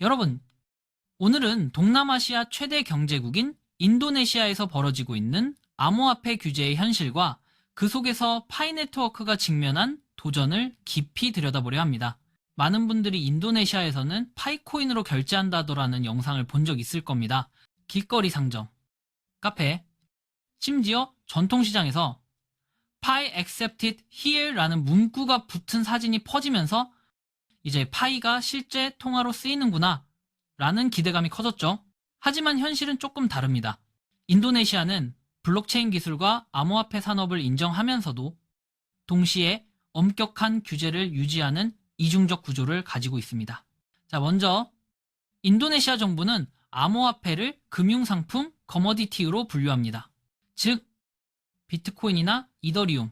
여러분, 오늘은 동남아시아 최대 경제국인 인도네시아에서 벌어지고 있는 암호화폐 규제의 현실과 그 속에서 파이네트워크가 직면한 도전을 깊이 들여다보려 합니다. 많은 분들이 인도네시아에서는 파이코인으로 결제한다더라는 영상을 본 적 있을 겁니다. 길거리 상점, 카페, 심지어 전통시장에서 Pi accepted here라는 문구가 붙은 사진이 퍼지면서 이제 파이가 실제 통화로 쓰이는구나 라는 기대감이 커졌죠. 하지만 현실은 조금 다릅니다. 인도네시아는 블록체인 기술과 암호화폐 산업을 인정하면서도 동시에 엄격한 규제를 유지하는 이중적 구조를 가지고 있습니다. 자, 먼저 인도네시아 정부는 암호화폐를 금융상품 커머디티로 분류합니다. 즉, 비트코인이나 이더리움,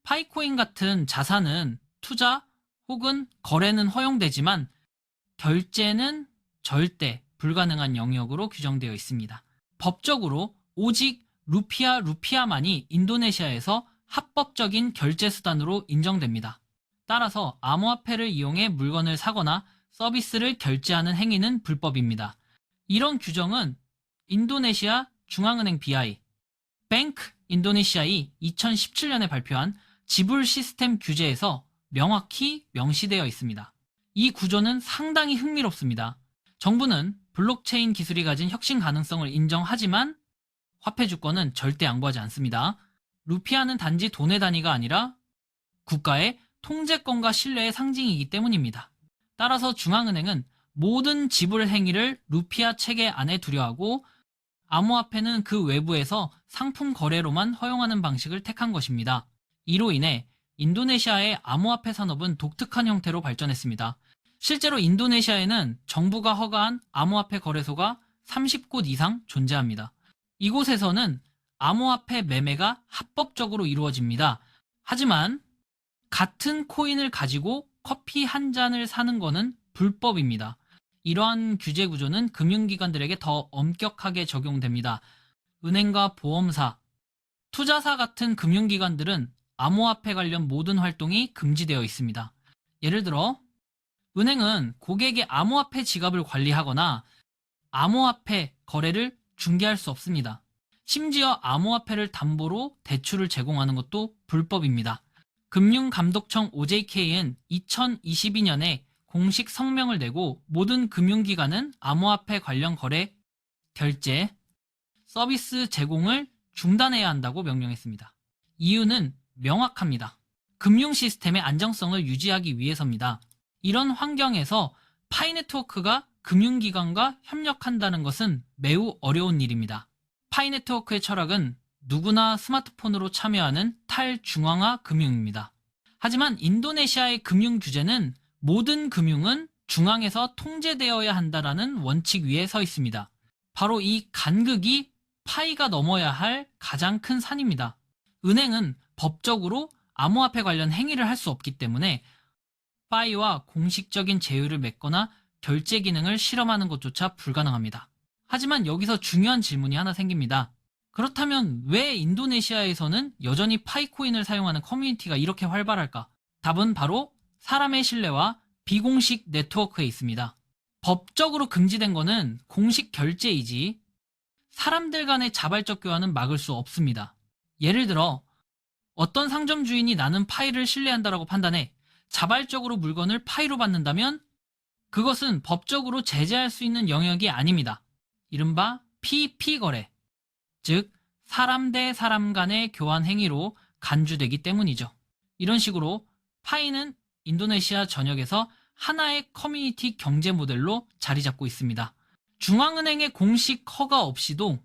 파이코인 같은 자산은 투자 혹은 거래는 허용되지만 결제는 절대 불가능한 영역으로 규정되어 있습니다. 법적으로 오직 루피아만이 인도네시아에서 합법적인 결제 수단으로 인정됩니다. 따라서 암호화폐를 이용해 물건을 사거나 서비스를 결제하는 행위는 불법입니다. 이런 규정은 인도네시아 중앙은행 BI, 뱅크 인도네시아이 2017년에 발표한 지불 시스템 규제에서 명확히 명시되어 있습니다. 이 구조는 상당히 흥미롭습니다. 정부는 블록체인 기술이 가진 혁신 가능성을 인정하지만 화폐 주권은 절대 양보하지 않습니다. 루피아는 단지 돈의 단위가 아니라 국가의 통제권과 신뢰의 상징이기 때문입니다. 따라서 중앙은행은 모든 지불 행위를 루피아 체계 안에 두려 하고 암호화폐는 그 외부에서 상품 거래로만 허용하는 방식을 택한 것입니다. 이로 인해 인도네시아의 암호화폐 산업은 독특한 형태로 발전했습니다. 실제로 인도네시아에는 정부가 허가한 암호화폐 거래소가 30곳 이상 존재합니다. 이곳에서는 암호화폐 매매가 합법적으로 이루어집니다. 하지만 같은 코인을 가지고 커피 한 잔을 사는 것은 불법입니다. 이러한 규제 구조는 금융기관들에게 더 엄격하게 적용됩니다. 은행과 보험사, 투자사 같은 금융기관들은 암호화폐 관련 모든 활동이 금지되어 있습니다. 예를 들어 은행은 고객의 암호화폐 지갑을 관리하거나 암호화폐 거래를 중개할 수 없습니다. 심지어 암호화폐를 담보로 대출을 제공하는 것도 불법입니다. 금융감독청 OJK는 2022년에 공식 성명을 내고 모든 금융기관은 암호화폐 관련 거래, 결제, 서비스 제공을 중단해야 한다고 명령했습니다. 이유는 명확합니다. 금융 시스템의 안정성을 유지하기 위해서입니다. 이런 환경에서 파이네트워크가 금융기관과 협력한다는 것은 매우 어려운 일입니다. 파이네트워크의 철학은 누구나 스마트폰으로 참여하는 탈중앙화 금융입니다. 하지만 인도네시아의 금융 규제는 모든 금융은 중앙에서 통제되어야 한다는 원칙 위에 서 있습니다. 바로 이 간극이 파이가 넘어야 할 가장 큰 산입니다. 은행은 법적으로 암호화폐 관련 행위를 할 수 없기 때문에 파이와 공식적인 제휴를 맺거나 결제 기능을 실험하는 것조차 불가능합니다. 하지만 여기서 중요한 질문이 하나 생깁니다. 그렇다면 왜 인도네시아에서는 여전히 파이코인을 사용하는 커뮤니티가 이렇게 활발할까? 답은 바로 사람의 신뢰와 비공식 네트워크에 있습니다. 법적으로 금지된 것은 공식 결제이지 사람들 간의 자발적 교환은 막을 수 없습니다. 예를 들어 어떤 상점 주인이 나는 파이를 신뢰한다라고 판단해 자발적으로 물건을 파이로 받는다면 그것은 법적으로 제재할 수 있는 영역이 아닙니다. 이른바 PP 거래, 즉 사람 대 사람 간의 교환 행위로 간주되기 때문이죠. 이런 식으로 파이는 인도네시아 전역에서 하나의 커뮤니티 경제 모델로 자리 잡고 있습니다. 중앙은행의 공식 허가 없이도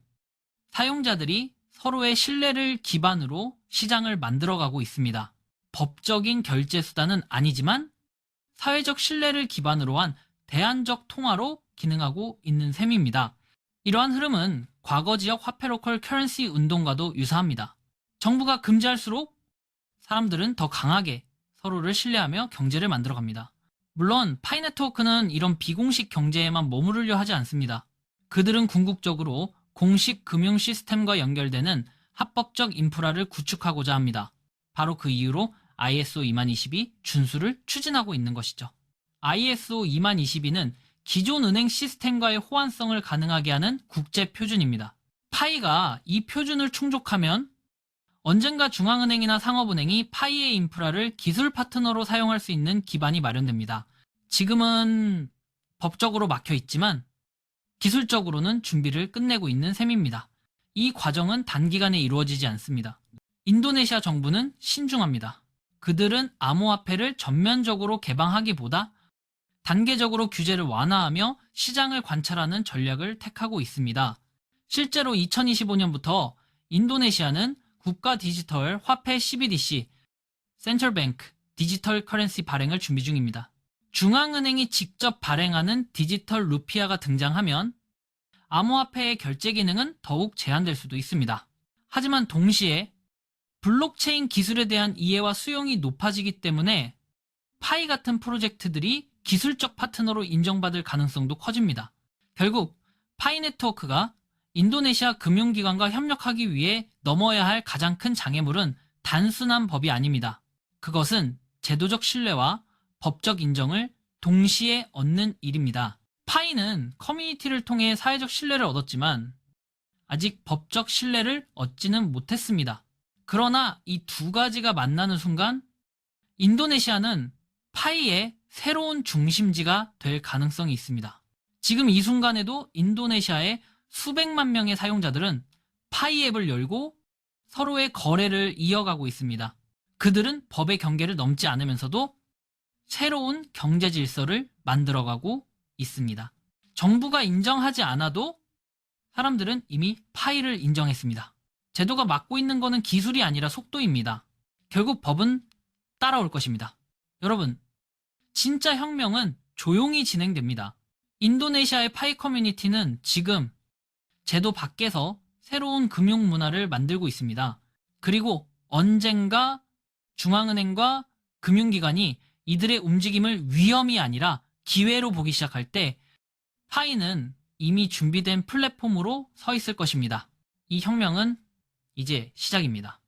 사용자들이 서로의 신뢰를 기반으로 시장을 만들어가고 있습니다. 법적인 결제 수단은 아니지만 사회적 신뢰를 기반으로 한 대안적 통화로 기능하고 있는 셈입니다. 이러한 흐름은 과거 지역 화폐 로컬 커런시 운동과도 유사합니다. 정부가 금지할수록 사람들은 더 강하게 서로를 신뢰하며 경제를 만들어갑니다. 물론 파이네트워크는 이런 비공식 경제에만 머무르려 하지 않습니다. 그들은 궁극적으로 공식 금융 시스템과 연결되는 합법적 인프라를 구축하고자 합니다. 바로 그 이유로 ISO 2022 준수를 추진하고 있는 것이죠. ISO 2022는 기존 은행 시스템과의 호환성을 가능하게 하는 국제 표준입니다. 파이가 이 표준을 충족하면 언젠가 중앙은행이나 상업은행이 파이의 인프라를 기술 파트너로 사용할 수 있는 기반이 마련됩니다. 지금은 법적으로 막혀 있지만 기술적으로는 준비를 끝내고 있는 셈입니다. 이 과정은 단기간에 이루어지지 않습니다. 인도네시아 정부는 신중합니다. 그들은 암호화폐를 전면적으로 개방하기보다 단계적으로 규제를 완화하며 시장을 관찰하는 전략을 택하고 있습니다. 실제로 2025년부터 인도네시아는 국가 디지털 화폐 CBDC, Central Bank 디지털 커런시 발행을 준비 중입니다. 중앙은행이 직접 발행하는 디지털 루피아가 등장하면 암호화폐의 결제 기능은 더욱 제한될 수도 있습니다. 하지만 동시에 블록체인 기술에 대한 이해와 수용이 높아지기 때문에 파이 같은 프로젝트들이 기술적 파트너로 인정받을 가능성도 커집니다. 결국 파이 네트워크가 인도네시아 금융기관과 협력하기 위해 넘어야 할 가장 큰 장애물은 단순한 법이 아닙니다. 그것은 제도적 신뢰와 법적 인정을 동시에 얻는 일입니다. 파이는 커뮤니티를 통해 사회적 신뢰를 얻었지만 아직 법적 신뢰를 얻지는 못했습니다. 그러나 이 두 가지가 만나는 순간 인도네시아는 파이의 새로운 중심지가 될 가능성이 있습니다. 지금 이 순간에도 인도네시아의 수백만 명의 사용자들은 파이 앱을 열고 서로의 거래를 이어가고 있습니다. 그들은 법의 경계를 넘지 않으면서도 새로운 경제 질서를 만들어가고 있습니다. 정부가 인정하지 않아도 사람들은 이미 파이를 인정했습니다. 제도가 막고 있는 것은 기술이 아니라 속도입니다. 결국 법은 따라올 것입니다. 여러분, 진짜 혁명은 조용히 진행됩니다. 인도네시아의 파이 커뮤니티는 지금 제도 밖에서 새로운 금융 문화를 만들고 있습니다. 그리고 언젠가 중앙은행과 금융기관이 이들의 움직임을 위험이 아니라 기회로 보기 시작할 때 파이는 이미 준비된 플랫폼으로 서 있을 것입니다. 이 혁명은 이제 시작입니다.